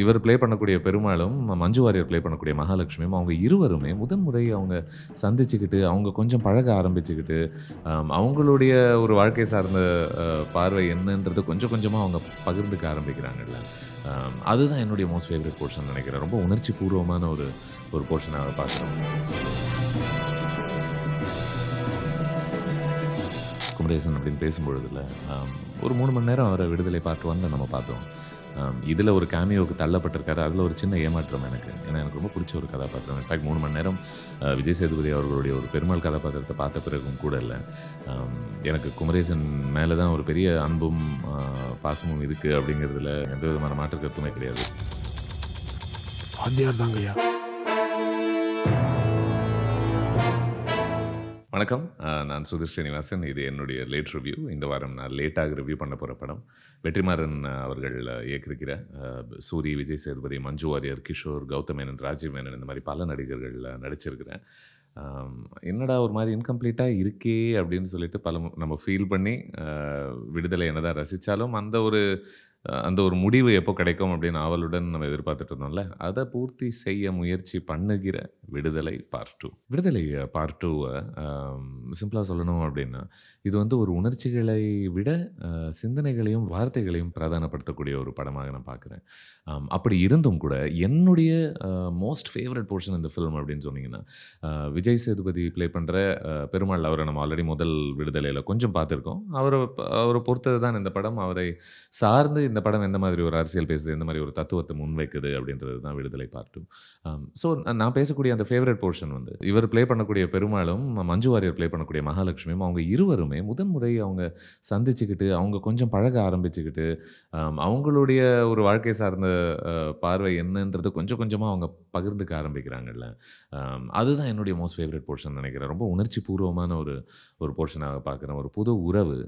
இவர் ப்ளே பண்ணக்கூடிய பெருமாளும், மஞ்சு வாரியர் ப்ளே பண்ணக்கூடிய மகாலட்சுமியும், அவங்க இருவருமே முதன் முறை அவங்க சந்திச்சுக்கிட்டு, அவங்க கொஞ்சம் பழக ஆரம்பிச்சுக்கிட்டு, அவங்களுடைய ஒரு வாழ்க்கை சார்ந்த பார்வை என்னன்றது கொஞ்சம் கொஞ்சமா அவங்க பகிர்ந்துக்க ஆரம்பிக்கிறாங்கல்ல. அதுதான் என்னுடைய மோஸ்ட் ஃபேவரைட் போர்ஷன் நெனைக்கிறேன். ரொம்ப உணர்ச்சி பூர்வமான ஒரு ஒரு போர்ஷனா பார்க்குறேன். குமரேசன் அப்படின்னு பேசும்பொழுதுல, ஒரு 3 மணி நேரம் அவர விடுதலை பார்ட் 1ல நம்ம பார்த்தோம். இதில ஒரு கேமியோவுக்கு தள்ளப்பட்டிருக்காரு. அதில ஒரு சின்ன ஏமாற்றம் எனக்கு. ஏன்னா, எனக்கு ரொம்ப புடிச்ச ஒரு கதாபாத்திரம். இன்ஃபாக்ட் 3 மணி நேரம் விஜய் சேதுபதி அவர்களுடைய ஒரு பெருமாள் கதாபாத்திரத்த பார்த்த பிறகும் கூட இல்ல. எனக்கு குமரேசன் மேல தான் ஒரு பெரிய அன்பும், பாசமும் இருக்கு அப்படிங்கிறதுல எந்த விதமான மாற்று கருத்துமே கிடையாது. வாத்தியார் தாங்கய்யா. வணக்கம். நான் சுதீர் ஸ்ரீனிவாசன். இது என்னுடைய லேட் ரிவ்யூ. இந்த வாரம் நான் லேட்டாக ரிவ்யூ பண்ண போற படம், வெற்றிமாறன் அவர்கள் இயக்கியிருக்கிற சூரி, விஜய் சேதுபதி, மஞ்சு வாரியர், கிஷோர், கௌதம் மேனன், ராஜீவ் மேனன் இந்த மாரி பல நடிகர்கள் நடிச்சிருக்கிறேன். என்னடா ஒரு மாரி இன்கம்ப்ளீட்டா இருக்கே அப்படின்னு சொல்லிட்டு நம்ம ஃபீல் பண்ணி விடுதலை என்னதான் ரசிச்சாலும், அந்த ஒரு முடிவு எப்போ கிடைக்கும் அப்படின்னு ஆவலுடன் நம்ம எதிர்பார்த்துட்டு இருந்தோம்ல, அத பூர்த்தி செய்ய முயற்சி பண்ணுகிற விடுதலை பார்ட் 2. விடுதலை பார்ட் 2வ சிம்பிளா சொல்லணும் அப்படின்னா, இது வந்து ஒரு உணர்ச்சிகளை விட சிந்தனைகளையும், வார்த்தைகளையும் பிரதானப்படுத்தக்கூடிய ஒரு படமாக நான் பார்க்குறேன். அப்படி இருந்தும் கூட என்னுடைய மோஸ்ட் ஃபேவரைட் போர்ஷன் இந்த ஃபில்ம் அப்படின்னு சொன்னீங்கன்னா, விஜய் சேதுபதி ப்ளே பண்ற பெருமாள். அவர நம்ம ஆல்ரெடி முதல் விடுதலையில கொஞ்சம் பார்த்துருக்கோம். அவர பொறுத்தது தான் இந்த படம். அவரை சார்ந்து இந்த படம் எந்த மாதிரி ஒரு அரசியல் பேசுது, எந்த மாதிரி ஒரு தத்துவத்தை முன்வைக்குது அப்படின்றது தான் விடுதலை பார்ட் 2. ஸோ நான் பேசக்கூடிய அந்த ஃபேவரைட் போர்ஷன் வந்து, இவர் ப்ளே பண்ணக்கூடிய பெருமாளும், மஞ்சு வாரியர் ப்ளே பண்ணக்கூடிய மகாலட்சுமியும், அவங்க இருவருமே முதன் முறை அவங்க சந்திச்சுக்கிட்டு, அவங்க கொஞ்சம் பழக ஆரம்பிச்சுக்கிட்டு, அவங்களுடைய ஒரு வாழ்க்கை சார்ந்த பார்வை என்னன்றது கொஞ்சம் கொஞ்சமா அவங்க பகிர்ந்துக்க ஆரம்பிக்கிறாங்கல்ல. அதுதான் என்னுடைய மோஸ்ட் ஃபேவரைட் போர்ஷன் நெனைக்கிறேன். ரொம்ப உணர்ச்சி பூர்வமான ஒரு ஒரு போர்ஷனாக பார்க்குறேன். ஒரு புது உறவு.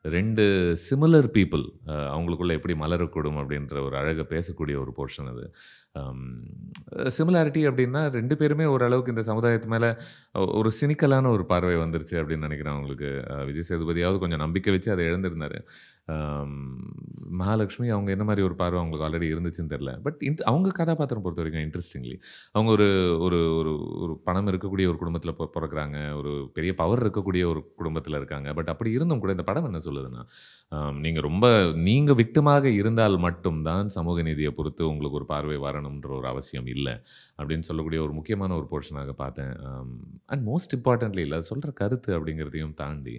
2 சிமிலர் பீப்பிள் அவங்களுக்குள்ள எப்படி மலரக்கூடும் அப்படின்ற ஒரு அழக பேசக்கூடிய ஒரு போர்ஷன் அது. சிமிலாரிட்டி அப்படின்னா 2 பேருமே ஓரளவுக்கு இந்த சமுதாயத்து மேல ஒரு சினிக்கலான ஒரு பார்வை வந்துருச்சு அப்படின்னு நெனைக்கிறேன் அவங்களுக்கு. விஜய் சேதுபதியாவது கொஞ்சம் நம்பிக்கை வச்சு அத இழந்திருந்தாரு. மகாலட்சுமி அவங்க என்ன மாரி ஒரு பார்வை அவங்களுக்கு ஆல்ரெடி இருந்துச்சுன்னு தெரியல. பட் அவங்க கதாபாத்திரம் பொறுத்தவரைக்கும் இன்ட்ரஸ்டிங்லி, அவங்க ஒரு ஒரு ஒரு ஒரு பணம் இருக்கக்கூடிய ஒரு குடும்பத்தில பொறக்குறாங்க. ஒரு பெரிய பவர் இருக்கக்கூடிய ஒரு குடும்பத்தில இருக்காங்க. பட் அப்படி இருந்தும் கூட இந்த படம் என்ன சொல்லுதுன்னா, நீங்க விக்டிமாக இருந்தால் மட்டும் தான் சமூக நீதிய பொறுத்து உங்களுக்கு ஒரு பார்வை வரணும்ன்ற ஒரு அவசியம் இல்ல. அப்படின்னு சொல்லக்கூடிய ஒரு முக்கியமான ஒரு போர்ஷனாக பார்த்தேன். அண்ட் மோஸ்ட் இம்பார்ட்டன்ட்லி இல்ல சொல்ற கருத்து அப்படிங்கிறதையும் தாண்டி,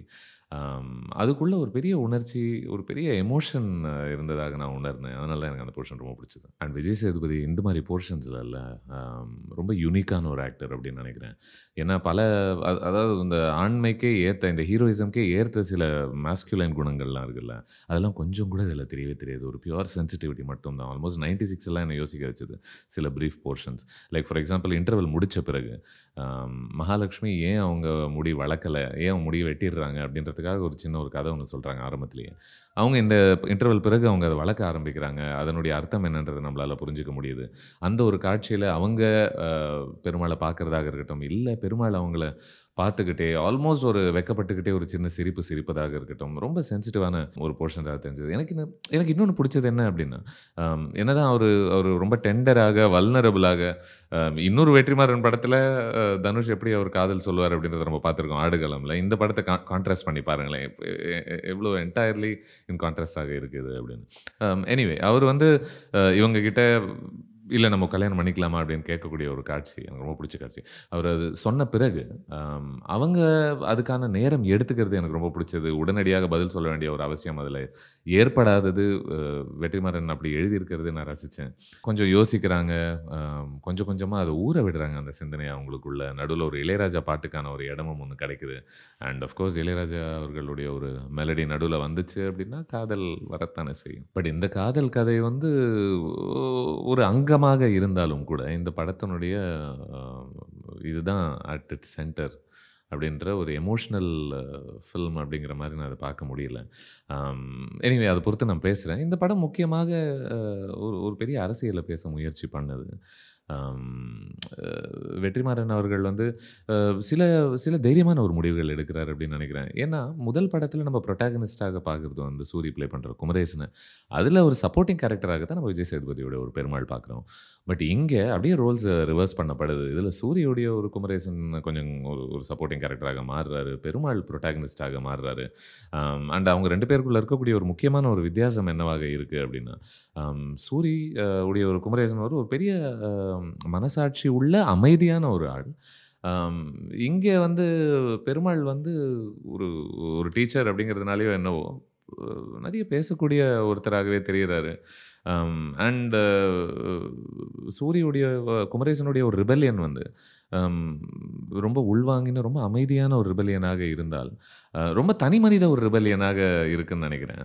அதுக்குள்ள ஒரு பெரிய உணர்ச்சி, ஒரு பெரிய எமோஷன் இருந்ததாக நான் உணர்ந்தேன். அதனால தான் எனக்கு அந்த போர்ஷன் ரொம்ப பிடிச்சது. அண்ட் விஜய் சேதுபதி இந்த மாரி போர்ஷன்ஸ்லல்ல ரொம்ப யூனிக்கான ஒரு ஆக்டர் அப்படின்னு நினைக்கிறேன். ஏன்னா அதாவது இந்த ஆண்மைக்கே ஏத்த, இந்த ஹீரோயிசம்க்கே ஏத்த சில மாஸ்குலைன் குணங்கள்லாம் இருக்குல்ல, அதெல்லாம் கொஞ்சம் கூட இதில தெரியவே தெரியாது. ஒரு பியூர் சென்சிட்டிவிட்டி மட்டும் தான். ஆல்மோஸ்ட் 96லாம் என்ன யோசிக்க வச்சது சில brief portions. Like for example interval முடிச்ச பிறகு, மகாலட்சுமி ஏன் அவங்க முடி வளர்க்கல, ஏன் முடிய வெட்டிடுறாங்க அப்படின்றதுக்காக ஒரு சின்ன ஒரு கதை ஒண்ணு சொல்றாங்க ஆரம்பத்திலேயே. அவங்க இந்த இன்டர்வல் பிறகு அவங்க அத வளர்க்க ஆரம்பிக்கிறாங்க. அதனுடைய அர்த்தம் என்னன்றத நம்மளால புரிஞ்சுக்க முடியுது. அந்த ஒரு காட்சியில அவங்க அ பெருமாள பார்க்கிறதாக இருக்கட்டும், இல்ல பெருமாள் அவங்கள பார்த்துக்கிட்டே ஆல்மோஸ்ட் ஒரு வெட்கப்பட்டுக்கிட்டே ஒரு சின்ன சிரிப்பு சிரிப்பதாக இருக்கட்டும், ரொம்ப சென்சிட்டிவான ஒரு போர்ஷனா தெரிஞ்சது. எனக்கு இன்னொன்னு புடிச்சது என்ன அப்டின்னா, என்னதான் அவரு அவரு ரொம்ப டெண்டராக, வல்னரபிளாக, இன்னொரு வெற்றிமாறன் படத்துல தனுஷ் எப்படி அவர் காதல் சொல்லுவார் அப்படின்றத நம்ம பார்த்துருக்கோம் ஆடுகளம்ல. இந்த படத்த கான்ட்ராஸ்ட் பண்ணி பாருங்களேன். எவ்ளோ என்டையர்லி இன் கான்ட்ராஸ்ட் இருக்கு இது அப்படின்னு. எனிவே அவர் வந்து இவங்க கிட்ட இல்ல நம்ம கல்யாணம் பண்ணிக்கலாமா அப்படின்னு கேட்கக்கூடிய ஒரு காட்சி எனக்கு ரொம்ப பிடிச்ச காட்சி. அவர் அது சொன்ன பிறகு, அவங்க அதுக்கான நேரம் எடுத்துக்கிறது எனக்கு ரொம்ப பிடிச்சது. உடனடியாக பதில் சொல்ல வேண்டிய ஒரு அவசியம் அதில ஏற்படாதது. வெற்றிமாறன் அப்படி எழுதியிருக்கிறது நான் ரசிச்சேன். கொஞ்சம் யோசிக்கிறாங்க. கொஞ்சம் கொஞ்சமா அத ஊற விடுறாங்க அந்த சிந்தனைய அவங்களுக்குள்ள. நடுவுல ஒரு இளையராஜா பாட்டுக்கான ஒரு இடமும் ஒண்ணு கிடைக்குது. அண்ட் ஆஃப் கோர்ஸ் இளையராஜா அவர்களுடைய ஒரு மெலடி நடுவுல வந்துச்சு அப்படின்னா, காதல் வரத்தானே செய்யும். பட் இந்த காதல் கதை வந்து ஒரு அங்கமாக இருந்தாலும் கூட, இந்த படத்தினுடைய அ இதுதான் அட் இட்ஸ் சென்டர் அப்படின்ற ஒரு எமோஷனல் ஃபில்ம் அப்படிங்கிற மாரி நான் அத பார்க்க முடியல. எனிவே அத பொறுத்து நான் பேசுறேன். இந்த படம் முக்கியமாக ஒரு ஒரு பெரிய அரசியல பேச முயற்சி பண்ணுது. அம் அ வெற்றிமாறன் அவர்கள் வந்து அ சில சில தைரியமான ஒரு முடிவுகள் எடுக்கிறாரு அப்படின்னு நினைக்கிறேன். ஏன்னா, முதல் படத்தில நம்ம புரோட்டாகனிஸ்ட்டாக பார்க்குறது வந்து சூரி ப்ளே பண்ற குமரேசன. அதில ஒரு சப்போர்ட்டிங் கேரக்டராக தான் நம்ம விஜய் சேதுபதியோட ஒரு பெருமாள் பார்க்குறோம். பட் இங்க அப்படியே ரோல்ஸ் ரிவர்ஸ் பண்ணப்படுது. இதில சூரியுடைய ஒரு குமரேசன் கொஞ்சம் ஒரு ஒரு சப்போர்ட்டிங் கேரக்டராக மாறுறாரு. பெருமாள் புரோட்டாகனிஸ்ட்டாக மாறுறாரு. அண்ட் அவங்க 2 பேருக்குள்ள இருக்கக்கூடிய ஒரு முக்கியமான ஒரு வித்தியாசம் என்னவாக இருக்கு அப்படின்னா, சூரி உடைய ஒரு குமரேசன் ஒரு பெரிய அ மனசாட்சி உள்ள அமைதியான ஒரு ஆள். அம் இங்க வந்து பெருமாள் வந்து ஒரு ஒரு டீச்சர் அப்படிங்கிறதுனாலயோ என்னவோ, அ நெறைய பேசக்கூடிய ஒருத்தராகவே தெரியிறாரு. அண்ட் சூரியுடைய குமரேசனுடைய ஒரு ரிபெல்லியன் வந்து அம் ரொம்ப உள்வாங்கின, ரொம்ப அமைதியான ஒரு ரிபெல்லியனாக இருந்தால், ரொம்ப தனிமனித ஒரு ரிபெல்லியனாக இருக்குன்னு நெனைக்கிறேன்.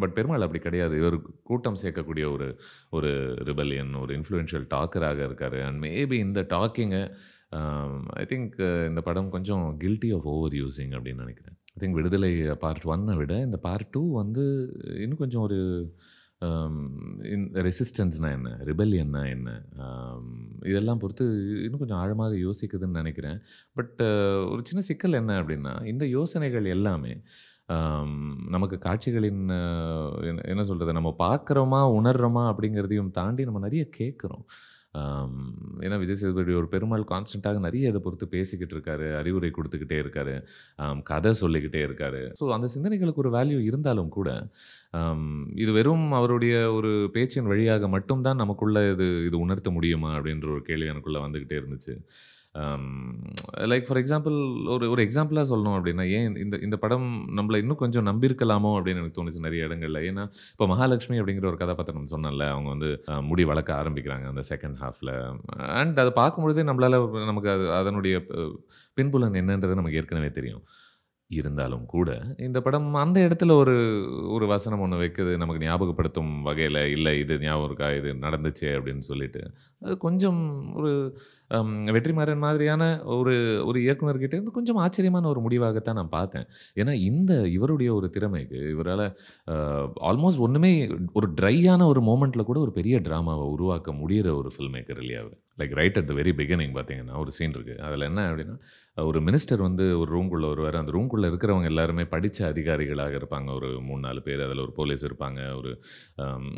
பட் பெருமாள் அப்படி கிடையாது. இவர் கூட்டம் சேர்க்கக்கூடிய ஒரு ஒரு ரிபெல்லியன், ஒரு இன்ஃப்ளூயன்ஷியல் டாக்கராக இருக்காரு. அண்ட் மேபி இந்த டாக்கிங்க ஐ திங்க் இந்த படம் கொஞ்சம் கில்ட்டி ஆஃப் ஓவர் யூசிங் அப்படின்னு நெனைக்கிறேன். ஐ திங்க் விடுதலை பார்ட் 1 விட இந்த பார்ட் 2 வந்து இன்னும் கொஞ்சம் ஒரு அம் ரெசிஸ்டன்ஸ்னா என்ன? ரிபெல்லியன்னா என்ன? அம் இதெல்லாம் பொறுத்து இன்னும் கொஞ்சம் ஆழமாக யோசிக்குதுன்னு நெனைக்கிறேன். பட் ஒரு சின்ன சிக்கல் என்ன அப்டின்னா, இந்த யோசனைகள் எல்லாமே அம் நமக்கு காட்சிகளின் என்ன சொல்றது? நம்ம பார்க்குறோமா, உணர்றோமா அப்படிங்கிறதையும் தாண்டி நம்ம நெறைய கேட்குறோம். ஆம் ஏன்னா விஜய் சேதுபதி ஒரு பெருமாள் கான்ஸ்டன்ட்டாக நெறைய இத பொறுத்து பேசிக்கிட்டு இருக்காரு. அறிவுரை குடுத்துக்கிட்டே இருக்காரு. கதை சொல்லிக்கிட்டே இருக்காரு. ஸோ அந்த சிந்தனைகளுக்கு ஒரு வேல்யூ இருந்தாலும் கூட, அம் இது வெறும் அவருடைய ஒரு பேச்சின் வழியாக மட்டும் தான் நமக்குள்ள இது இது உணர்த்த முடியுமா? அப்படின்ற ஒரு கேள்வி எனக்குள்ள வந்துகிட்டே இருந்துச்சு. அம் லைக் ஃபார் எக்ஸாம்பிள் ஒரு ஒரு எக்ஸாம்பிளா சொல்லணும் அப்படின்னா, ஏன் இந்த இந்த படம் நம்மள இன்னும் கொஞ்சம் நம்பியிருக்கலாமோ அப்படின்னு எனக்கு தோணுச்சு நெறைய இடங்கள்ல. ஏன்னா, இப்போ மகாலட்சுமி அப்படிங்கிற ஒரு கதாபாத்திரம் சொன்னேன்ல, அவங்க வந்து முடி வளர்க்க ஆரம்பிக்கிறாங்க அந்த செகண்ட் ஹாஃப்ல. அண்ட் அத பார்க்கும்பொழுதே நம்மளால நமக்கு அது அதனுடைய பின்புலன் என்னன்றது நமக்கு ஏற்கனவே தெரியும். இருந்தாலும் கூட, இந்த படம் அந்த இடத்துல ஒரு ஒரு வசனம் ஒண்ணு வைக்குது. நமக்கு ஞாபகப்படுத்தும் வகையில, "இல்ல இது ஞாபகம் இருக்கா? இது நடந்துச்சே" அப்படின்னு சொல்லிட்டு. அது கொஞ்சம் ஒரு வெற்றிமாறன் மாதிரியான ஒரு ஒரு இயக்குனர்கிட்ட இருந்து கொஞ்சம் ஆச்சரியமான ஒரு முடிவாகத்தான் நான் பார்த்தேன். ஏன்னா, இவருடைய ஒரு திறமைக்கு இவரால ஆல்மோஸ்ட் ஒண்ணுமே ஒரு ட்ரையான ஒரு மொமெண்ட்ல கூட ஒரு பெரிய டிராமாவ உருவாக்க முடியிற ஒரு ஃபில்ம் மேக்கர் இல்லையா அவரு? Like right at the very beginning பார்த்தீங்கன்னா, ஒரு சீன் இருக்கு. அதுல என்ன அப்படின்னா, ஒரு மினிஸ்டர் வந்து ஒரு ரூம்குள்ள வருவாரு. அந்த ரூம்குள்ள இருக்கிறவங்க எல்லாருமே படிச்ச அதிகாரிகளாக இருப்பாங்க. ஒரு 3, 4 பேர். அதுல ஒரு போலீஸ் இருப்பாங்க. ஒரு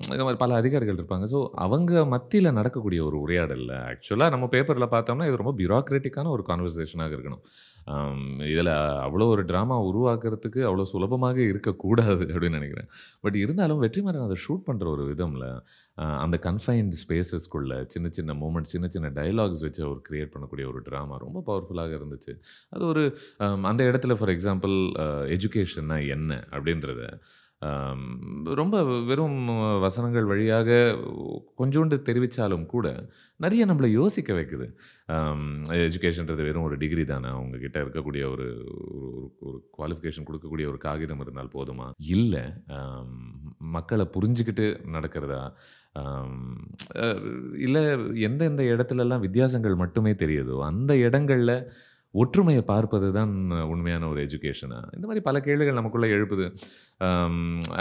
இந்த மாரி பல அதிகாரிகள் இருப்பாங்க. ஸோ, அவங்க மத்தியில நடக்கக்கூடிய ஒரு உரையாடல்ல ஆக்சுவலா நம்ம பேப்பர்ல பார்த்தோம்னா, இது ரொம்ப பியூரோக்ராட்டிக்கான ஒரு கான்வர்சேஷனாக இருக்கணும். இதில அவ்வளோ ஒரு டிராமா உருவாக்குறதுக்கு அவ்வளோ சுலபமாக இருக்கக்கூடாது அப்படின்னு நெனைக்கிறேன். பட் இருந்தாலும் வெற்றிமாறன் அத ஷூட் பண்ற ஒரு விதம்ல, அந்த கன்ஃபைன்ட் ஸ்பேஸஸ்க்குள்ள சின்ன சின்ன மொமெண்ட்ஸ், சின்ன சின்ன டயலாக்ஸ் வச்சு அவர் கிரியேட் பண்ணக்கூடிய ஒரு டிராமா ரொம்ப பவர்ஃபுல்லாக இருந்துச்சு. அது ஒரு அந்த இடத்துல ஃபார் எக்ஸாம்பிள் எஜுகேஷன்னா என்ன? அப்படின்றத அம் ரொம்ப வெறும் வசனங்கள் வழியாக கொஞ்சோண்டு தெரிவிச்சாலும் கூட, நெறைய நம்மள யோசிக்க வைக்குது. அம் எஜுகேஷன்றது வெறும் ஒரு டிகிரி தானா? உங்க கிட்ட இருக்கக்கூடிய ஒரு ஒரு ஒரு குவாலிஃபிகேஷன் குடுக்கக்கூடிய ஒரு காகிதம் இருந்தால் போதுமா? இல்ல. அம் மக்கள புரிஞ்சுகிட்டு நடக்கிறதா? அம் அ இல்ல எந்தெந்த இடத்துலலாம் வித்தியாசங்கள் மட்டுமே தெரியுதோ, அந்த இடங்கள்ல ஒற்றுமைய பார்ப்பது தான் உண்மையான ஒரு எஜுகேஷனா? இந்த மாரி பல கேள்விகள் நமக்குள்ள எழுப்புது.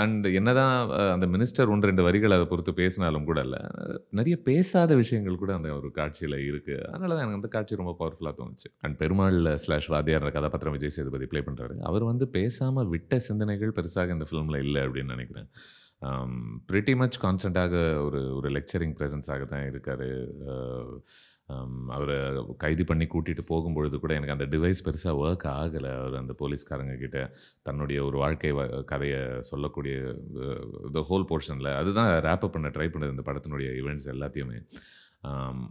அண்ட் என்னதான் அந்த மினிஸ்டர் 1, 2 வரிகள் அத பொறுத்து பேசினாலும் கூட இல்ல, நெறைய பேசாத விஷயங்கள் கூட அந்த ஒரு காட்சியில இருக்கு. அதனால தான் எனக்கு அந்த காட்சி ரொம்ப பவர்ஃபுல்லா தோணுச்சு. அண்ட் பெருமாள் ஸ்லாஷ் வாத்தியார் கதாபாத்திரம் விஜய் சேதுபதி ப்ளே பண்றாரு. அவர் வந்து பேசாம விட்ட சிந்தனைகள் பெருசாக இந்த ஃபிலிம்ல இல்ல அப்படின்னு நெனைக்கிறேன். பிரிட்டி மச் கான்ஸ்டன்ட்டாக ஒரு ஒரு லெக்சரிங் பிரசன்ஸாக தான் இருக்காரு. அ அவர கைது பண்ணி கூட்டிட்டு போகும்பொழுது கூட எனக்கு அந்த டிவைஸ் பெருசா வொர்க் ஆகல. அவரு அந்த போலீஸ்காரங்க கிட்ட தன்னுடைய ஒரு வாழ்க்கை கதைய சொல்லக்கூடிய த ஹோல் போர்ஷன்ல அதுதான் ராப் அப் பண்ண ட்ரை பண்ணுது இந்த படத்தினுடைய ஈவென்ட்ஸ் எல்லாத்தையுமே.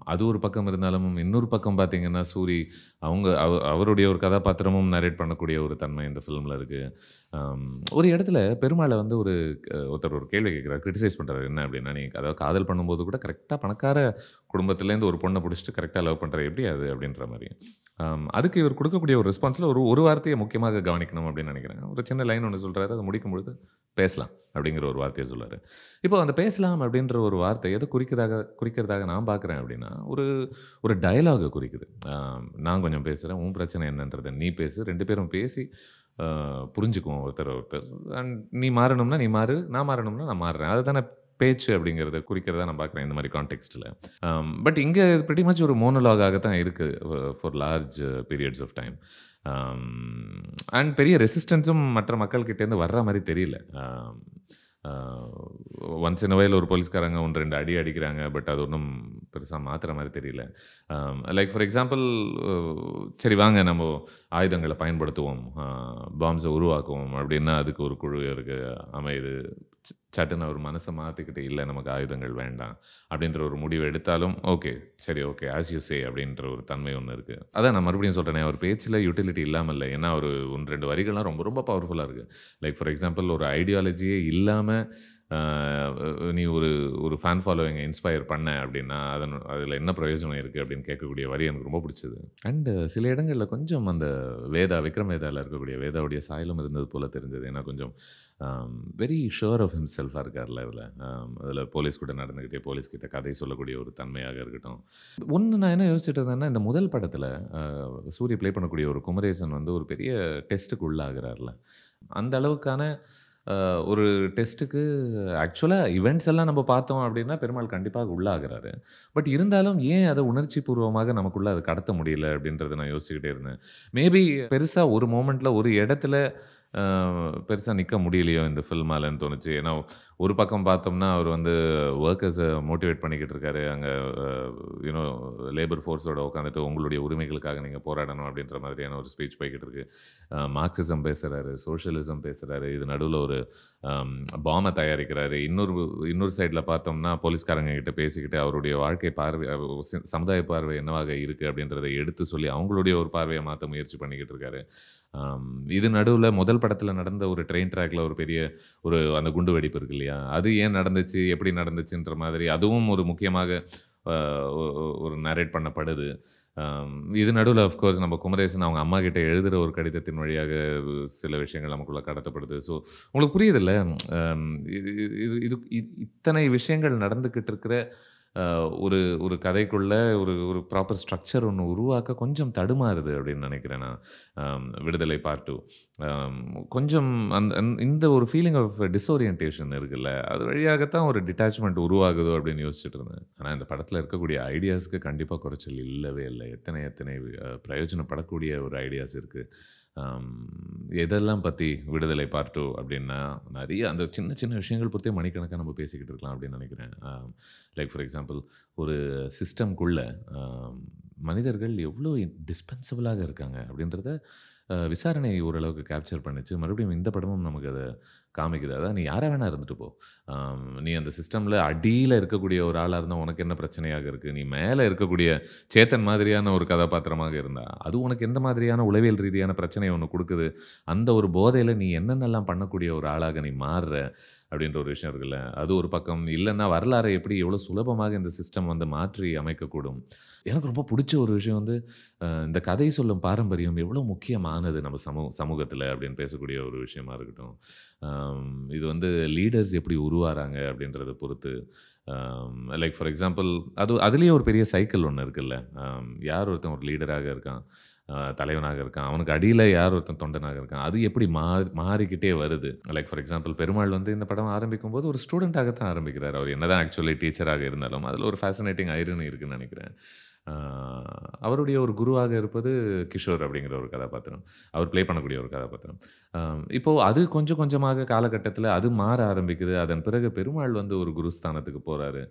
அது ஒரு பக்கம் இருந்தாலும், இன்னொரு பக்கம் பார்த்தீங்கன்னா, சூரி அவருடைய ஒரு கதாபாத்திரமும் நரேட் பண்ணக்கூடிய ஒரு தன்மை இந்த ஃபிலிம்ல இருக்கு. அம் ஒரு இடத்துல பெருமாள வந்து ஒருத்தர் ஒரு கேள்வி கேட்கிறார். கிரிட்டிசைஸ் பண்றாரு. என்ன அப்டின்னா, "நீ அதாவது காதல் பண்ணும்போது கூட கரெக்ட்டா பணக்கார குடும்பத்திலேருந்து ஒரு பொண்ண புடிச்சுட்டு கரெக்ட்டா லவ் பண்ற. எப்படி அது?" அப்டின்ற மாரி. அதுக்கு இவர் குடுக்கக்கூடிய ஒரு ரெஸ்பான்ஸ்ல ஒரு வார்த்தைய முக்கியமாக கவனிக்கணும் அப்டின்னு நெனைக்கிறேன். ஒரு சின்ன லைன் ஒண்ணு சொல்றாரு. அத முடிக்கும்பொழுது, "பேசலாம்" அப்டிங்கிற ஒரு வார்த்தைய சொல்றாரு. இப்போ அந்த பேசலாம் அப்டின்ற ஒரு வார்த்தை எத குறிக்கிறதாக நான் பார்க்குறேன் அப்டின்னா, ஒரு ஒரு டயலாக்க குறிக்குது. நான் கொஞ்சம் பேசுறேன். உன் பிரச்சனை என்னன்றத நீ பேசு. 2 பேரும் பேசி புரிஞ்சுக்குவோம் ஒருத்தர ஒருத்தர். அண்ட் நீ மாறணும்னா நீ மாறு. நான் மாறணும்னா நான் மாறுறேன். அததானே பேச்சு அப்படிங்கிறத குறிக்கிறதா நான் பார்க்குறேன் இந்த மாரி கான்டெக்ஸ்ட்ல. பட் இங்க பிரெட்டி மச் ஒரு மோனோலாகாக தான் இருக்கு for large periods of time. And பெரிய ரெசிஸ்டன்ஸும் மற்ற மக்கள்கிட்டேருந்து வர்ற மாரி தெரியல. அ ஒன்ஸ் இன் அ வைல் ஒரு போலீஸ்காரங்க 1, 2 அடி அடிக்கிறாங்க. பட் அது ஒண்ணும் பெருசா மாத்துற மாரி தெரியல. லைக் ஃபார் எக்ஸாம்பிள் சரி வாங்க நம்ம ஆயுதங்கள பயன்படுத்துவோம். பாம்ஸ உருவாக்குவோம் அப்டின்னா, அதுக்கு ஒரு குழு இருக்கு அமையுது. சட்டுன்னு அவர் மனச மாத்திக்கிட்டு, இல்ல நமக்கு ஆயுதங்கள் வேண்டாம். அப்டின்ற ஒரு முடிவு எடுத்தாலும், ஓகே, சரி ஓகே, ஆஸ் யூ சே அப்டின்ற ஒரு தன்மை ஒண்ணு இருக்கு. அதான் நான் மறுபடியும் சொல்றேனே, அவர் பேச்சுல யுட்டிலிட்டி இல்லாம இல்ல. ஏன்னா, ஒரு 1, 2 வரிகள்லாம் ரொம்ப ரொம்ப பவர்ஃபுல்லா இருக்கு. லைக் ஃபார் எக்ஸாம்பிள் ஒரு ஐடியாலஜியே இல்லாம அ நீ ஒரு ஒரு ஃபேன் ஃபாலோவிங்க இன்ஸ்பயர் பண்ண அப்டின்னா, அதில என்ன பிரயோஜனம் இருக்கு அப்டின்னு கேட்கக்கூடிய வரி எனக்கு ரொம்ப புடிச்சது. அண்ட் சில இடங்கள்ல கொஞ்சம் அந்த விக்ரம் வேதால இருக்கக்கூடிய வேதாவுடைய சாயலும் இருந்தது போல தெரிஞ்சது. ஏன்னா கொஞ்சம் வெரி ஷூர் ஆஃப் ஹிம்செல்ஃபா இருக்கார்ல அதில. அதில போலீஸ் கூட நடந்துக்கிட்டே போலீஸ் கிட்ட கதை சொல்லக்கூடிய ஒரு தன்மையாக இருக்கட்டும். ஒண்ணு நான் என்ன யோசிச்சுட்டு இருந்தேன்னா, இந்த முதல் படத்தில அ சூரி ப்ளே பண்ணக்கூடிய ஒரு குமரேசன் வந்து ஒரு பெரிய டெஸ்ட்டுக்கு உள்ளாகுறார்ல. அந்த அளவுக்கான ஒரு டெஸ்ட்டுக்கு ஆக்சுவலா இவெண்ட்ஸ் எல்லாம் நம்ம பார்த்தோம் அப்டின்னா, பெருமாள் கண்டிப்பாக உள்ளாகுறாரு. பட் இருந்தாலும் ஏன் அத உணர்ச்சி பூர்வமாக நமக்குள்ள அத கடத்த முடியல அப்டின்றத நான் யோசிச்சுக்கிட்டே இருந்தேன். மேபி பெருசா ஒரு மொமெண்ட்ல ஒரு இடத்துல அ பெருசா நிக்க முடியலையோ இந்த ஃபில்மாலன்னு தோணுச்சு. ஏன்னா, ஒரு பக்கம் பார்த்தோம்னா, அவர் வந்து வொர்க்கர்ஸ மோட்டிவேட் பண்ணிக்கிட்டு இருக்காரு. அங்க அ யூ நோ லேபர் ஃபோர்ஸோட உட்காந்துட்டு உங்களுடைய உரிமைகளுக்காக நீங்க போராடணும் அப்டின்ற மாதிரியான ஒரு ஸ்பீச் போய்க்கிட்டு இருக்கு. மார்க்சிசம் பேசுறாரு, சோஷியலிசம் பேசுறாரு. இது நடுவுல ஒரு அம் பாம்ப தயாரிக்கிறாரு. இன்னொரு சைட்ல பார்த்தோம்னா, போலீஸ்காரங்க கிட்ட பேசிக்கிட்டு அவருடைய வாழ்க்கை பார்வை சமுதாய பார்வை என்னவாக இருக்கு அப்டின்றத எடுத்து சொல்லி, அவங்களுடைய ஒரு பார்வைய மாத்த முயற்சி பண்ணிக்கிட்டு இருக்காரு. இது நடுவுல முதல் படத்துல நடந்த ஒரு ட்ரெயின் ட்ராக்ல ஒரு பெரிய அந்த குண்டு வெடிப்பு இருக்கு இல்லையா? அது ஏன் நடந்துச்சு? எப்படி நடந்துச்சுன்ற மாதிரி அதுவும் ஒரு முக்கியமாக அ ஒ ஒ ஒரு நரேட் பண்ணப்படுது. இது நடுவுல ஆஃப் கோர்ஸ் நம்ம குமரேசன் அவங்க அம்மா கிட்ட எழுதுற ஒரு கடிதத்தின் வழியாக சில விஷயங்கள் நமக்குள்ள கடத்தப்படுது. ஸோ உங்களுக்கு புரியுதுல்ல? அம் இது இது இது இது இத்தனை விஷயங்கள் நடந்துகிட்டு இருக்கிற அ ஒரு ஒரு கதைக்குள்ள ஒரு ஒரு ப்ராப்பர் ஸ்ட்ரக்சர் ஒண்ணு உருவாக்க கொஞ்சம் தடுமாறுது அப்படின்னு நெனைக்கிறேன் நான். விடுதலை பார்ட் 2. அம் கொஞ்சம் இந்த ஒரு ஃபீலிங் ஆஃப் டிஸ்ஓரியன்டேஷன் இருக்குல்ல, அது வழியாகத்தான் ஒரு டிட்டாச்மென்ட் உருவாகுதோ அப்படின்னு யோசிச்சுட்டு இருந்தேன். ஆனா இந்த படத்துல இருக்கக்கூடிய ஐடியாஸ்க்கு கண்டிப்பா குறைச்சல் இல்லவே இல்ல. எத்தனை எத்தனை பிரயோஜனப்படக்கூடிய ஒரு ஐடியாஸ் இருக்கு. அம் எதெல்லாம் பத்தி விடுதலை பார்ட் 2 அப்டின்னா, நெறைய அந்த சின்ன சின்ன விஷயங்கள் பொறுத்தே மணிக்கணக்கா நம்ம பேசிக்கிட்டு இருக்கலாம் அப்டின்னு நெனைக்கிறேன். லைக் ஃபார் எக்ஸாம்பிள் ஒரு சிஸ்டம்க்குள்ள அ மனிதர்கள் எவ்ளோ டிஸ்பென்சபிளாக இருக்காங்க அப்டின்றத விசாரணை ஓரளவுக்கு கேப்சர் பண்ணுச்சு. மறுபடியும் இந்த படமும் நமக்கு அத காமிக்குது. அதான் நீ யாரா வேணா இருந்துட்டு போ. நீ அந்த சிஸ்டம்ல அடியில இருக்கக்கூடிய ஒரு ஆளா இருந்தா உனக்கு என்ன பிரச்சனையாக இருக்கு? நீ மேல இருக்கக்கூடிய சேத்தன் மாதிரியான ஒரு கதாபாத்திரமாக இருந்தா, அது உனக்கு எந்த மாதிரியான உளவியல் ரீதியான பிரச்சனைய ஒண்ணு குடுக்குது? அந்த ஒரு போதையில நீ என்னென்னலாம் பண்ணக்கூடிய ஒரு ஆளாக நீ மாறுற? அப்படின்ற ஒரு விஷயம் இருக்குல்ல. அது ஒரு பக்கம். இல்லன்னா வரலாற எப்படி எவ்வளோ சுலபமாக இந்த சிஸ்டம் வந்து மாற்றி அமைக்கக்கூடும். எனக்கு ரொம்ப புடிச்ச ஒரு விஷயம் வந்து, இந்த கதை சொல்லும் பாரம்பரியம் எவ்வளோ முக்கியமானது நம்ம சமூகத்தில அப்படின்னு பேசக்கூடிய ஒரு விஷயமா இருக்கட்டும். இது வந்து லீடர்ஸ் எப்படி உருவாறாங்க அப்படின்றத பொறுத்து. லைக் ஃபார் எக்ஸாம்பிள் அதிலேயே ஒரு பெரிய சைக்கிள் ஒண்ணு இருக்குல்ல. யார் ஒருத்தன் ஒரு லீடராக இருக்கான், தலைவனாக இருக்கான். அவனுக்கு அடியில யார் ஒருத்தன் தொண்டனாக இருக்கான். அது எப்படி மாறிக்கிட்டே வருது. லைக் ஃபார் எக்ஸாம்பிள் பெருமாள் வந்து இந்த படம் ஆரம்பிக்கும்போது ஒரு ஸ்டூடண்ட்டாக தான் ஆரம்பிக்கிறாரு. அவர் என்னதான் ஆக்சுவலி டீச்சராக இருந்தாலும், அதில ஒரு ஃபேசினேட்டிங் ஐரணி இருக்குன்னு நெனைக்கிறேன். ஆ அவருடைய ஒரு குருவாக இருப்பது கிஷோர் அப்படிங்கிற ஒரு கதாபாத்திரம். அவர் ப்ளே பண்ணக்கூடிய ஒரு கதாபாத்திரம். இப்போ அது கொஞ்சம் கொஞ்சமாக காலகட்டத்தில அது மாற ஆரம்பிக்குது. அதன் பிறகு பெருமாள் வந்து ஒரு குருஸ்தானத்துக்கு போறாரு.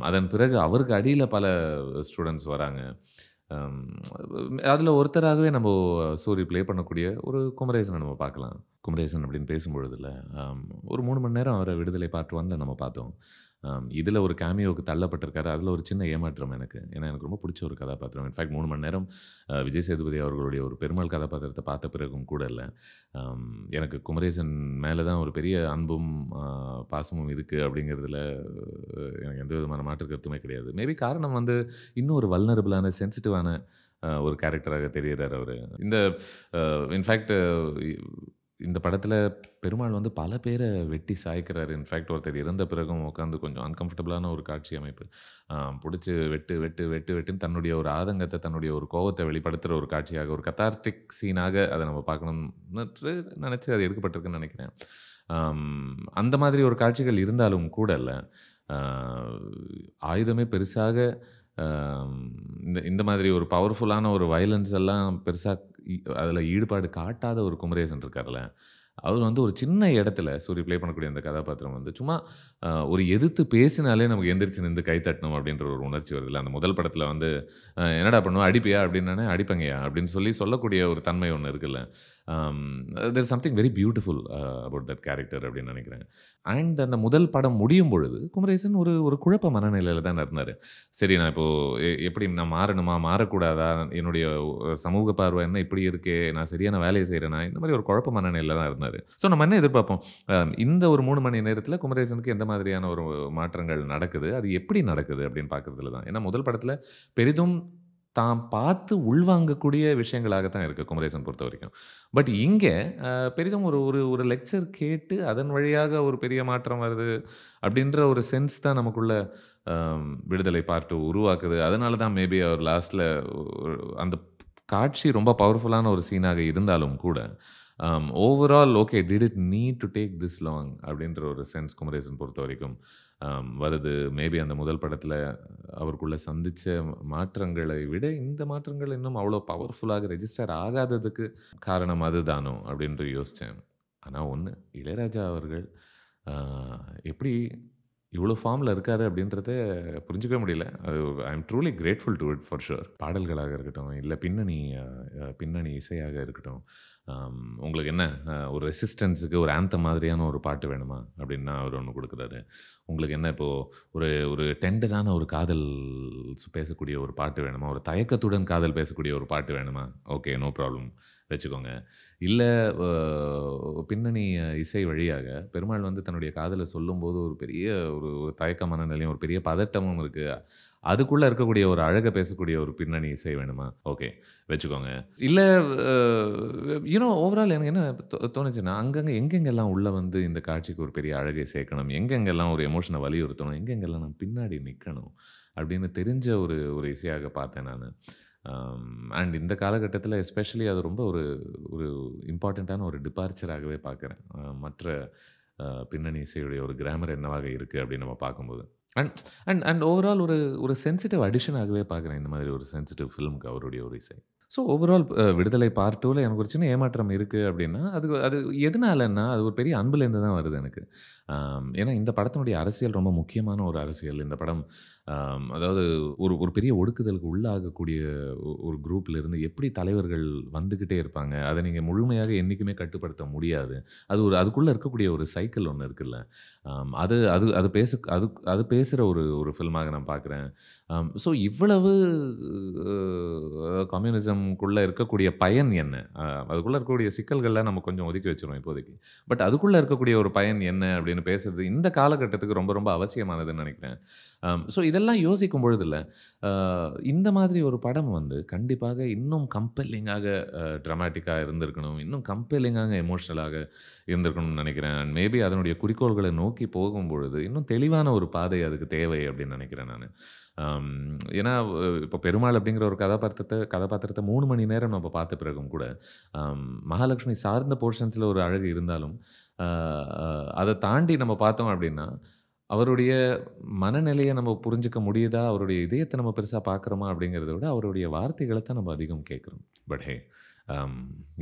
அதன் பிறகு அவருக்கு அடியில பல ஸ்டூடண்ட்ஸ் வராங்க. அம் அதில ஒருத்தராகவே நம்போ சூரி ப்ளே பண்ணக்கூடிய ஒரு குமரேசன நம்ம பார்க்கலாம். குமரேசன் அப்படின்னு பேசும்பொழுதுல, அம் ஒரு 3 மணி நேரம் அவர விடுதலை பார்ட் 1ல நம்ம பார்த்தோம். இதில ஒரு கேமியோவுக்கு தள்ளப்பட்டிருக்காரு. அதில ஒரு சின்ன ஏமாற்றம் எனக்கு. ஏன்னா, எனக்கு ரொம்ப புடிச்ச ஒரு கதாபாத்திரம். இன்ஃபாக்ட் 3 மணி நேரம் விஜய் சேதுபதி அவர்களுடைய ஒரு பெருமாள் கதாபாத்திரத்த பார்த்த பிறகும் கூட இல்ல. அம் எனக்கு குமரேசன் மேல தான் ஒரு பெரிய அன்பும், பாசமும் இருக்கு அப்படிங்கிறதுல எனக்கு எந்த விதமான மாற்று கருத்துமே கிடையாது. மேபி காரணம் வந்து இன்னும் ஒரு வல்னரபிளான, சென்சிட்டிவான ஒரு கேரக்டராக தெரியிறாரு அவரு. இந்த இன்ஃபாக்ட் இந்த படத்தில பெருமாள் வந்து பல பேர வெட்டி சாய்க்கிறாரு. இன்ஃபாக்ட் ஒருத்தர் இறந்த பிறகும் உட்காந்து கொஞ்சம் அன்கம்ஃபர்டபுளான ஒரு காட்சி அமைப்பு. புடிச்சு வெட்டு, வெட்டு, வெட்டு, வெட்டுன்னு தன்னுடைய ஒரு ஆதங்கத்த, தன்னுடைய ஒரு கோவத்த வெளிப்படுத்துற ஒரு காட்சியாக, ஒரு கத்தார்டிக் சீனாக அத நம்ம பார்க்கணும்னு நெனச்சு அது எடுக்கப்பட்டிருக்குன்னு நெனைக்கிறேன். அந்த மாதிரி ஒரு காட்சிகள் இருந்தாலும் கூட இல்ல, அ ஆயுதமே பெருசாக அம் இந்த இந்த மாதிரி ஒரு பவர்ஃபுல்லான ஒரு வயலன்ஸ் எல்லாம் பெருசா அதில ஈடுபாடு காட்டாத ஒரு குமரேசன் இருக்கார்ல, அவர் வந்து ஒரு சின்ன இடத்துல சூரி ப்ளே பண்ணக்கூடிய அந்த கதாபாத்திரம் வந்து சும்மா ஒரு எதிர்த்து பேசினாலே நமக்கு எந்திரிச்சு நின்று கை தட்டணும் அப்படின்ற ஒரு உணர்ச்சி வருதுல்ல. அந்த முதல் படத்தில வந்து "என்னடா பண்ணுவ? அடிப்பியா?" அப்படின்னோனே, "அடிப்பேங்கய்யா" அப்படின்னு சொல்லக்கூடிய ஒரு தன்மை ஒண்ணு இருக்குல்ல. Um there is something very beautiful about that character அப்படின்னு நினைக்கிறேன். அண்ட் அந்த முதல் படம் முடியும் பொழுது, குமரேசன் ஒரு ஒரு குழப்ப மனநிலையில தானே இருந்தாரு. சரி நான் இப்போ எப்படி நான் மாறணுமா? மாறக்கூடாதா? என்னுடைய சமூக பார்வை என்ன இப்படி இருக்கே? நான் சரியான வேலைய செய்றேனா? இந்த மாரி ஒரு குழப்ப மனநிலையில தான் இருந்தாரு. ஸோ நம்ம என்ன எதிர்பார்ப்போம்? இந்த ஒரு 3 மணி நேரத்தில குமரேசனுக்கு எந்த மாதிரியான ஒரு மாற்றங்கள் நடக்குது? அது எப்படி நடக்குது? அப்படின்னு பார்க்கிறதுல தான். ஏன்னா முதல் படத்தில பெரிதும் தான் பார்த்து உள்வாங்கக்கூடிய விஷயங்களாக தான் இருக்கு குமரேசன் பொறுத்தவரைக்கும். பட் இங்க பெரிதும் ஒரு ஒரு ஒரு லெக்சர் கேட்டு அதன் வழியாக ஒரு பெரிய மாற்றம் வருது அப்படின்ற ஒரு சென்ஸ் தான் நமக்குள்ள விடுதலை பார்ட் 2 உருவாக்குது. அதனால தான் மேபி அவர் லாஸ்ட்ல அந்த காட்சி ரொம்ப பவர்ஃபுல்லான ஒரு சீனாக இருந்தாலும் கூட, overall okay did it need to take this long அப்படின்ற ஒரு சென்ஸ் குமரேசன் பொறுத்தவரைக்கும் வருது. மேபி அந்த முதல் படத்தில அவருக்குள்ள சந்திச்ச மாற்றங்களை விட, இந்த மாற்றங்கள் இன்னும் அவ்வளோ பவர்ஃபுல்லாக ரெஜிஸ்டர் ஆகாததுக்கு காரணம் அதுதானோ அப்படின்னு யோசிச்சேன். ஆனா ஒண்ணு, இளையராஜா அவர்கள் அ எப்படி இவ்வளோ ஃபார்ம்ல இருக்காரு அப்படின்றத புரிஞ்சுக்கவே முடியல. அது I am truly grateful to it for sure. பாடல்களாக இருக்கட்டும், இல்ல பின்னணி இசையாக இருக்கட்டும். உங்களுக்கு என்ன ஒரு ரெசிஸ்டன்ஸுக்கு ஒரு ஆந்தம் மாதிரியான ஒரு பாட்டு வேணுமா? அப்படின்னா அவர் ஒண்ணு குடுக்குறாரு. உங்களுக்கு என்ன இப்போ ஒரு ஒரு டெண்டரான ஒரு காதல் பேசக்கூடிய ஒரு பாட்டு வேணுமா? ஒரு தயக்கத்துடன் காதல் பேசக்கூடிய ஒரு பாட்டு வேணுமா? ஓகே, நோ ப்ராப்ளம் வச்சுக்கோங்க. இல்ல அ பின்னணி இசை வழியாக பெருமாள் வந்து தன்னுடைய காதல சொல்லும்போது ஒரு பெரிய ஒரு ஒரு தயக்கமான நிலையும், ஒரு பெரிய பதட்டமும் இருக்கு. அதுக்குள்ள இருக்கக்கூடிய ஒரு அழக பேசக்கூடிய ஒரு பின்னணி இசை வேணுமா? ஓகே, வச்சுக்கோங்க. இல்ல அ ஓவரால் எனக்கு என்ன தோணுச்சுன்னா, அங்கங்க எங்கெங்கெல்லாம் உள்ள வந்து இந்த காட்சிக்கு ஒரு பெரிய அழகை சேர்க்கணும், எங்கெங்கெல்லாம் ஒரு எமோஷன வலியுறுத்தணும், எங்கெங்கெல்லாம் நான் பின்னாடி நிக்கணும், அப்படின்னு தெரிஞ்ச ஒரு ஒரு இசையாக பார்த்தேன் நானு. அண்ட் இந்த காலகட்டத்தில எஸ்பெஷலி அது ரொம்ப ஒரு ஒரு இம்பார்ட்டன்ட்டான ஒரு டிபார்ச்சராகவே பார்க்குறேன். மற்ற பின்னணி இசையுடைய ஒரு கிராமர் என்னவாக இருக்கு அப்படின்னு நம்ம பார்க்கும்போது. அண்ட் அண்ட் அண்ட் ஓவரால் ஒரு ஒரு சென்சிட்டிவ் அடிஷனாகவே பார்க்குறேன் இந்த மாதிரி ஒரு சென்சிட்டிவ் ஃபில்ம்க்கு அவருடைய ஒரு இசை. ஸோ ஓவரால் விடுதலை பார்ட் 2ல எனக்கு ஒரு சின்ன ஏமாற்றம் இருக்கு அப்படின்னா, அது அது எதனாலன்னா, அது ஒரு பெரிய அன்புலேருந்து தான் வருது எனக்கு. ஏன்னா இந்த படத்தினுடைய அரசியல் ரொம்ப முக்கியமான ஒரு அரசியல். இந்த படம் அதாவது ஒரு ஒரு பெரிய ஒடுக்குதலுக்கு உள்ளாகக்கூடிய ஒரு குரூப்ல இருந்து எப்படி தலைவர்கள் வந்துகிட்டே இருப்பாங்க. அத நீங்க முழுமையாக என்னைக்குமே கட்டுப்படுத்த முடியாது. அது ஒரு அதுக்குள்ள இருக்கக்கூடிய ஒரு சைக்கிள் ஒண்ணு இருக்குல்ல. அது அது அது அது பேசுற ஒரு ஒரு ஃபில்மாக நான் பார்க்குறேன். ஸோ இவ்வளவு கம்யூனிசம்க்குள்ள இருக்கக்கூடிய பயன் என்ன? அதுக்குள்ள இருக்கக்கூடிய சிக்கல்கள்லாம் நம்ம கொஞ்சம் ஒதுக்கி வச்சுருவோம் இப்போதைக்கு. பட் அதுக்குள்ள இருக்கக்கூடிய ஒரு பயன் என்ன அப்படின்னு பேசுறது இந்த காலகட்டத்துக்கு ரொம்ப ரொம்ப அவசியமானதுன்னு நெனைக்கிறேன். ஸோ இதெல்லாம் யோசிக்கும் பொழுதுல, அ இந்த மாதிரி ஒரு படம் வந்து கண்டிப்பாக இன்னும் கம்பெல்லிங்காக டிராமேட்டிக்கா இருந்திருக்கணும். இன்னும் கம்பெல்லிங்காக எமோஷனலாக இருந்திருக்கணும்னு நெனைக்கிறேன். அண்ட் மேபி அதனுடைய குறிக்கோள்கள நோக்கி போகும்பொழுது, இன்னும் தெளிவான ஒரு பாதை அதுக்கு தேவை அப்படின்னு நெனைக்கிறேன் நானு. அம் ஏன்னா, இப்போ பெருமாள் அப்படிங்கிற ஒரு கதாபாத்திரத்த 3 மணி நேரம் நம்ம பார்த்த பிறகும் கூட, மகாலட்சுமி சார்ந்த போர்ஷன்ஸ்ல ஒரு அழகு இருந்தாலும், அ அ அத தாண்டி நம்ம பார்த்தோம் அப்படின்னா, அவருடைய மனநிலைய நம்ம புரிஞ்சுக்க முடியுதா? அவருடைய இதயத்த நம்ம பெருசா பார்க்குறோமா? அப்படிங்கிறத விட, அவருடைய வார்த்தைகள தான் நம்ம அதிகம் கேட்கிறோம். பட் ஹே! அம்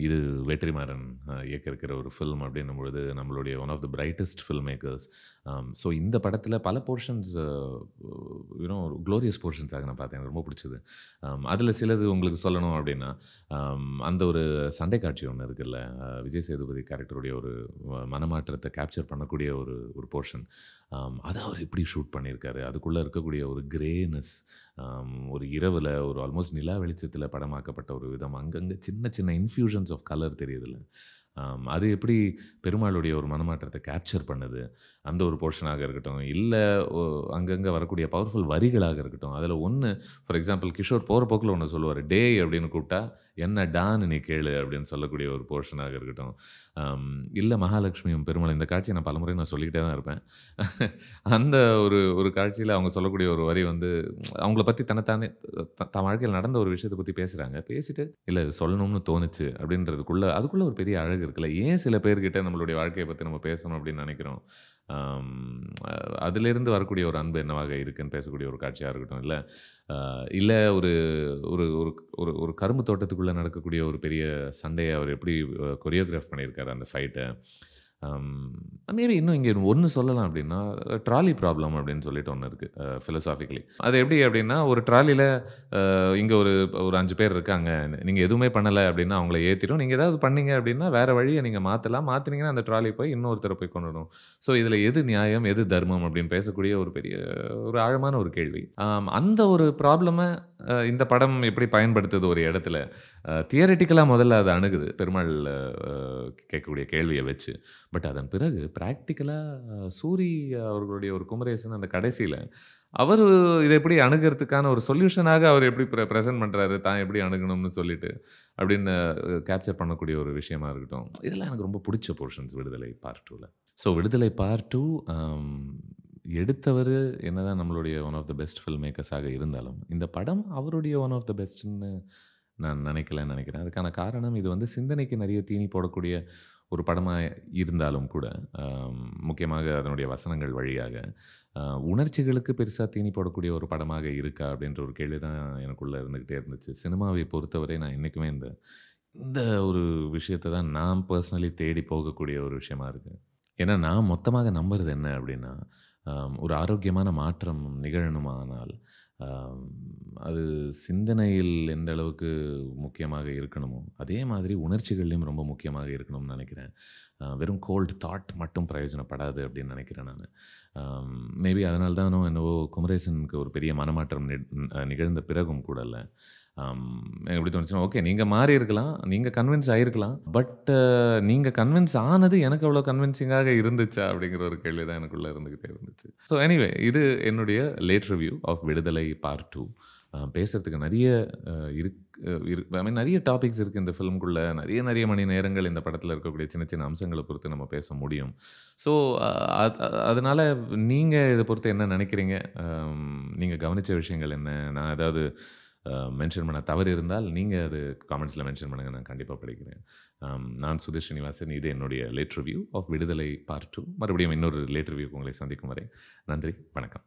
இது வெற்றிமாறன் இயக்க இருக்கிற ஒரு ஃபில்ம் அப்படின்னும் பொழுது, நம்மளுடைய one of the brightest film makers. So இந்த படத்தில பல போர்ஷன்ஸ் குளோரியஸ் போர்ஷன்ஸாக நான் பார்த்தேன். எனக்கு ரொம்ப பிடிச்சது. அதில சிலது உங்களுக்கு சொல்லணும் அப்படின்னா, அந்த ஒரு சண்டை காட்சி ஒண்ணு இருக்குல்ல. விஜய் சேதுபதி கேரக்டருடைய ஒரு மனமாற்றத்த கேப்சர் பண்ணக்கூடிய ஒரு ஒரு போர்ஷன். அத அவர் எப்படி ஷூட் பண்ணியிருக்காரு. அதுக்குள்ள இருக்கக்கூடிய ஒரு கிரேனஸ், ஒரு இரவுல ஒரு ஆல்மோஸ்ட் நிலா வெளிச்சத்தில படமாக்கப்பட்ட ஒரு விதம். அங்கங்க சின்ன சின்ன இன்ஃப்யூஷன்ஸ் ஆஃப் கலர் தெரியுதுல்ல. அது எப்படி பெருமாளுடைய ஒரு மனமாற்றத்த கேப்சர் பண்ணுது. அந்த ஒரு போர்ஷனாக இருக்கட்டும், இல்ல ஒ அங்கங்க வரக்கூடிய பவர்ஃபுல் வரிகளாக இருக்கட்டும். அதில ஒண்ணு ஃபார் எக்ஸாம்பிள் கிஷோர் போற போக்குல ஒண்ணு சொல்லுவாரு. "டேய்" அப்படின்னு கூப்பிட்டா, "என்ன டான்னு நீ கேளு" அப்படின்னு சொல்லக்கூடிய ஒரு போர்ஷனாக இருக்கட்டும். அம் இல்ல மகாலட்சுமியும் பெருமாளும் இந்த காட்சிய நான் பலமுறை சொல்லிக்கிட்டே தான் இருப்பேன். அந்த ஒரு ஒரு காட்சியில அவங்க சொல்லக்கூடிய ஒரு வரி வந்து அவங்கள பத்தி தன்னைத்தானே தன் வாழ்க்கையில நடந்த ஒரு விஷயத்த பத்தி பேசுறாங்க. பேசிட்டு, "இல்ல இது சொல்லணும்னு தோணுச்சு" அப்படின்றதுக்குள்ள அதுக்குள்ள ஒரு பெரிய அழகு இருக்குல்ல. ஏன் சில பேர்கிட்ட நம்மளுடைய வாழ்க்கைய பத்தி நம்ம பேசணும் அப்படின்னு நெனைக்கிறோம். அம் அ அதிலிருந்து வரக்கூடிய ஒரு அன்பு என்னவாக இருக்குன்னு பேசக்கூடிய ஒரு காட்சியா இருக்கட்டும். இல்ல ஒரு ஒரு ஒரு ஒரு ஒரு கரும்பு தோட்டத்துக்குள்ள நடக்கக்கூடிய ஒரு பெரிய சண்டைய அவர் எப்படி கொரியோகிராஃப் பண்ணியிருக்காரு அந்த ஃபைட்ட. அம் மேபி இன்னும் இங்க ஒண்ணு சொல்லலாம் அப்டின்னா, ட்ராலி ப்ராப்ளம் அப்டின்னு சொல்லிட்டு ஒண்ணு இருக்கு. பிலோசாபிக்கலி. அது எப்டி அப்டின்னா, ஒரு ட்ராலில இங்க ஒரு ஒரு 5 பேர் இருக்காங்க. நீங்க எதுவுமே பண்ணல அப்டின்னா, அவங்கள ஏத்திரும். நீங்க ஏதாவது பண்ணீங்க அப்டின்னா, வேற வழிய நீங்க மாத்தலாம். மாத்துனீங்கன்னா, அந்த ட்ராலி போய் இன்னொருத்தர போய் கொன்னுடும். ஸோ, இதுல எது நியாயம்? எது தர்மம்? அப்டின்னு பேசக்கூடிய ஒரு பெரிய ஒரு ஆழமான ஒரு கேள்வி. அந்த ஒரு ப்ராப்ளம இந்த படம் எப்படி பயன்படுத்துது ஒரு இடத்துல? தியரிட்டிக்கலா முதல்ல அது அணுகுது. பெருமாள் கேட்கக்கூடிய கேள்விய வச்சு. பட் அதன் பிறகு பிராக்டிகலா சூரி அவர்களுடைய ஒரு குமரேசன் அந்த கடைசியில, அவரு இத எப்படி அணுகுறதுக்கான ஒரு சொல்யூஷனாக அவர் எப்படி பிரசன்ட் பண்றாரு, தான் எப்படி அணுகணும்னு சொல்லிட்டு, அப்படின்னு கேப்சர் பண்ணக்கூடிய ஒரு விஷயமா இருக்கட்டும். இதெல்லாம் எனக்கு ரொம்ப புடிச்ச போர்ஷன்ஸ் விடுதலை பார்ட் 2ல. ஸோ விடுதலை பார்ட் 2 எடுத்தவரு என்னதான் நம்மளுடைய one of the best film மேக்கர்ஸாக இருந்தாலும், இந்த படம் அவருடைய ஒன் ஆஃப் த பெஸ்ட்ன்னு நான் நினைக்கலன்னு நினைக்கிறேன். அதுக்கான காரணம் இது வந்து சிந்தனைக்கு நெறைய தீனி போடக்கூடிய ஒரு படமா இருந்தாலும் கூட, முக்கியமாக அதனுடைய வசனங்கள் வழியாக, அ உணர்ச்சிகளுக்கு பெருசா தீனி போடக்கூடிய ஒரு படமாக இருக்கா? அப்படின்ற ஒரு கேள்வி தான் எனக்குள்ள இருந்துகிட்டே இருந்துச்சு. சினிமாவை பொறுத்தவரை நான் என்னைக்குமே இந்த இந்த ஒரு விஷயத்த தான் நான் பெர்சனலி தேடி போகக்கூடிய ஒரு விஷயமா இருக்கு. ஏன்னா நான் மொத்தமாக நம்புறது என்ன அப்படின்னா, ஒரு ஆரோக்கியமான மாற்றம் நிகழணுமானால், அம் அது சிந்தனையில் எந்த அளவுக்கு முக்கியமாக இருக்கணுமோ, அதே மாதிரி உணர்ச்சிகள்லயும் ரொம்ப முக்கியமாக இருக்கணும்னு நெனைக்கிறேன். வெறும் கோல்ட் தாட் மட்டும் பிரயோஜனப்படாது அப்படின்னு நெனைக்கிறேன் நானு. மேபி அதனால தானோ என்னவோ குமரேசனுக்கு ஒரு பெரிய மனமாற்றம் நிகழ்ந்த பிறகும் கூடல்ல. அம் எனக்கு எப்படி தோணுச்சுன்னா, ஓகே நீங்க மாறியிருக்கலாம். நீங்க கன்வின்ஸ் ஆயிருக்கலாம். பட் நீங்க கன்வின்ஸ் ஆனது எனக்கு அவ்வளோ கன்வின்சிங்காக இருந்துச்சா? அப்படிங்கிற ஒரு கேள்வி தான் எனக்குள்ள இருந்துகிட்டே இருந்துச்சு. ஸோ எனிவே இது என்னுடைய லேட் ரிவ்யூ ஆஃப் விடுதலை பார்ட் 2. பேசுறதுக்கு நெறைய இருக் ஐ மீன் நெறைய டாபிக்ஸ் இருக்கு இந்த ஃபில்ம்க்குள்ள. நெறைய மணி நேரங்கள் இந்த படத்துல இருக்கக்கூடிய சின்ன சின்ன அம்சங்கள பொறுத்து நம்ம பேச முடியும். ஸோ அ அத் அதனால நீங்க இத பொறுத்து என்ன நெனைக்கிறீங்க? நீங்க கவனிச்ச விஷயங்கள் என்ன? நான் ஏதாவது மென்ஷன் பண்ண தவறு இருந்தால், நீங்க அது காமெண்ட்ஸ்ல மென்ஷன் பண்ணுங்க. நான் கண்டிப்பா படிக்கிறேன். நான் சுதீர் ஸ்ரீனிவாசன். இது என்னுடைய லேட் ரிவ்யூ ஆஃப் விடுதலை பார்ட் 2. மறுபடியும் இன்னொரு லேட் ரிவ்யூக்கு உங்களை சந்திக்கும் வரை நன்றி, வணக்கம்.